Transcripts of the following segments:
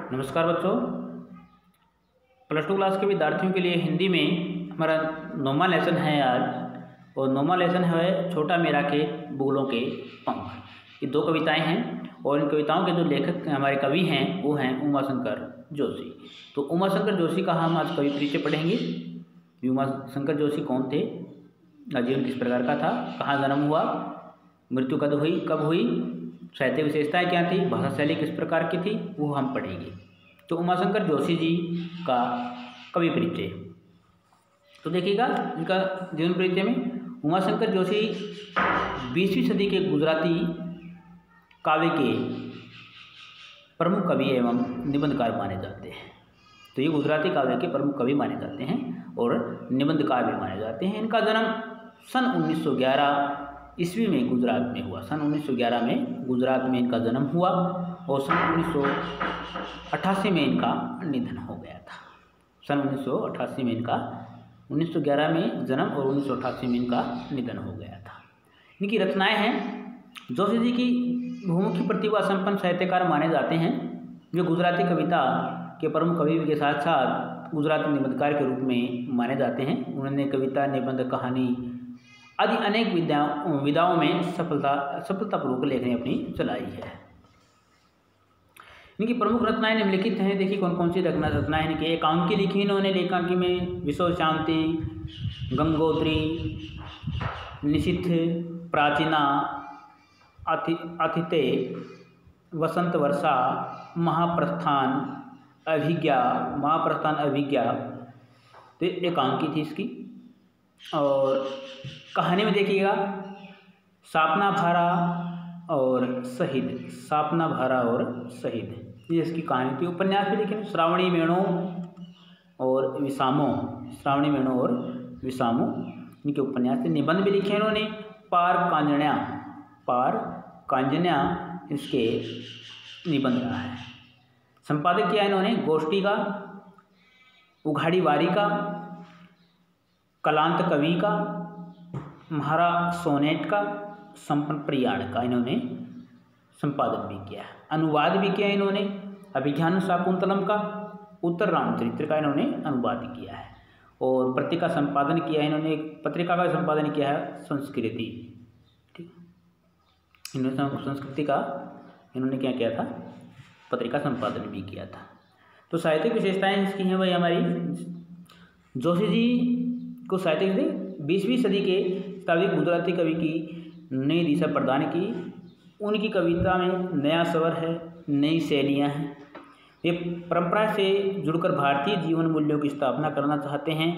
नमस्कार बच्चों, +2 क्लास के विद्यार्थियों के लिए हिंदी में हमारा 9वां लेसन है आज। और 9वां लेसन है छोटा मेरा खेत बुगलों के पंख। ये 2 कविताएं हैं और इन कविताओं के जो लेखक हमारे कवि हैं वो हैं उमाशंकर जोशी। तो उमाशंकर जोशी का हम आज कवि परिचय पढ़ेंगे। उमाशंकर जोशी कौन थे, जीवन किस प्रकार का था, कहाँ जन्म हुआ, मृत्यु कब हुई, साहित्य विशेषताएं क्या थी, भाषा शैली किस प्रकार की थी, वो हम पढ़ेंगे। तो उमाशंकर जोशी जी का कवि परिचय तो देखिएगा। इनका जीवन परिचय में उमाशंकर जोशी 20वीं सदी के गुजराती काव्य के प्रमुख कवि एवं निबंधकार माने जाते हैं। तो ये गुजराती काव्य के प्रमुख कवि माने जाते हैं और निबंधकार भी माने जाते हैं। इनका जन्म सन 1911 ईस्वी में गुजरात में हुआ। सन 1911 में गुजरात में इनका जन्म हुआ और सन 1988 में इनका निधन हो गया था। सन 1988 में इनका 1911 में जन्म और 1988 में इनका निधन हो गया था। इनकी रचनाएं हैं। जोशी जी की बहुमुखी प्रतिभा संपन्न साहित्यकार माने जाते हैं, जो गुजराती कविता के प्रमुख कवि के साथ साथ गुजराती निबंधकार के रूप में माने जाते हैं। उन्होंने कविता, निबंध, कहानी आदि अनेक विधाओं में सफलतापूर्वक लेखनी अपनी चलाई है। इनकी प्रमुख रचनाएं निम्नलिखित हैं। देखिए कौन कौन सी रचनाएं हैं इनकी। एकांकी लिखी इन्होंने, एकांकी में विश्व शांति, गंगोत्री, निशिथ, प्राचीना, आतिथे, वसंत वर्षा, महाप्रस्थान अभिज्ञा, तो एकांकी थी इसकी। और कहानी में देखिएगा सापना भारा और शहीद, ये इसकी कहानी थी। उपन्यास भी देखिए श्रावणी मेणो और विसामो, इनके उपन्यास थे। निबंध भी लिखे इन्होंने। पार कांजन्या इसके निबंध रहा है। संपादक किया इन्होंने गोष्ठी का, उघाड़ी वारी का, कलांत कवि का, महारा सोनेट का, संपन्न प्रयाण का इन्होंने संपादन भी किया। अनुवाद भी किया इन्होंने। अभिज्ञान शाकुंतलम का, उत्तर रामचरित्र का इन्होंने अनुवाद किया है। और पत्रिका संपादन किया इन्होंने, पत्रिका का संपादन किया है संस्कृति। ठीक, इन्होंने संस्कृति का इन्होंने क्या किया था, पत्रिका संपादन भी किया था। तो साहित्यिक विशेषताएं इसकी हैं भाई हमारी। जोशी जी को साहित्यिक से 20वीं सदी के तारीख गुजराती कवि की नई दिशा प्रदान की। उनकी कविता में नया स्वर है, नई शैलियाँ हैं। ये परंपरा से जुड़कर भारतीय जीवन मूल्यों की स्थापना करना चाहते हैं।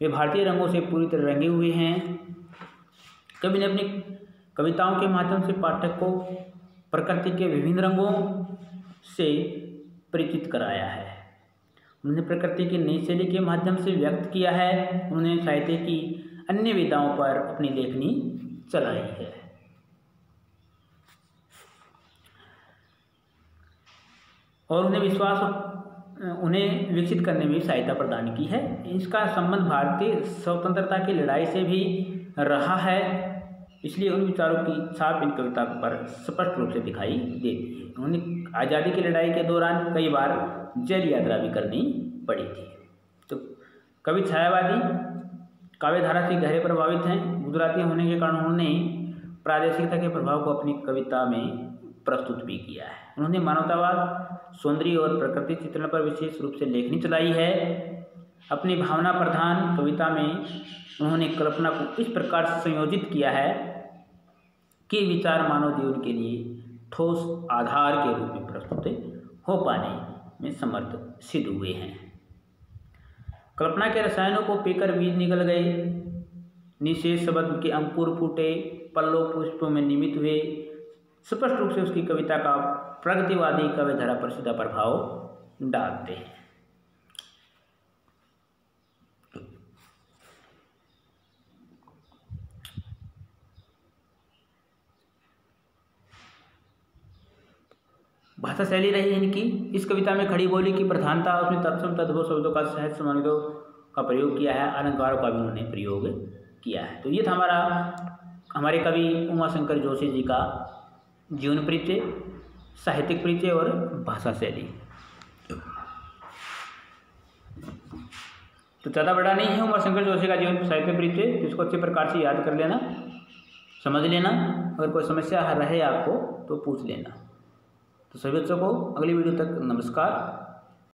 वे भारतीय रंगों से पूरी तरह रंगे हुए हैं। कवि ने अपनी कविताओं के माध्यम से पाठक को प्रकृति के विभिन्न रंगों से परिचित कराया है। उन्होंने प्रकृति की नई शैली के माध्यम से व्यक्त किया है। उन्होंने साहित्य की अन्य विधाओं पर अपनी लेखनी चलाई है। और उन्हें विकसित करने में सहायता प्रदान की है। इसका संबंध भारतीय स्वतंत्रता की लड़ाई से भी रहा है, इसलिए उन विचारों की छाप इन कविता पर स्पष्ट रूप से दिखाई देती है। उन्होंने आज़ादी की लड़ाई के दौरान कई बार जेल यात्रा भी करनी पड़ी थी। तो कवि छायावादी काव्यधारा से गहरे प्रभावित हैं। गुजराती होने के कारण उन्होंने प्रादेशिकता के प्रभाव को अपनी कविता में प्रस्तुत भी किया है। उन्होंने मानवतावाद, सौंदर्य और प्रकृति चित्रण पर विशेष रूप से लेखनी चलाई है। अपनी भावना प्रधान कविता में उन्होंने कल्पना को इस प्रकार संयोजित किया है कि विचार मानव जीवन के लिए ठोस आधार के रूप में प्रस्तुत हो पाने में समर्थ सिद्ध हुए हैं। कल्पना के रसायनों को पीकर बीज निकल गए, निशेष शब्द के अंकुर फूटे, पल्लव पुष्पों में निमित हुए। स्पष्ट रूप से उसकी कविता का प्रगतिवादी काव्यधारा पर सीधा प्रभाव डालते हैं। भाषा शैली रही है इनकी। इस कविता में खड़ी बोली की प्रधानता, उसमें तत्सम तद्भव शब्दों का सहज संबंधों का प्रयोग किया है, अलंकारों का भी उन्होंने प्रयोग किया है। तो ये था हमारे कवि उमाशंकर जोशी जी का जीवन परिचय, साहित्यिक परिचय और भाषा शैली। तो ज़्यादा बड़ा नहीं है उमाशंकर जोशी का जीवन साहित्य परिचय, जिसको अच्छे प्रकार से याद कर लेना, समझ लेना। अगर कोई समस्या रहे आपको तो पूछ लेना। तो सभी बच्चों को अगली वीडियो तक नमस्कार।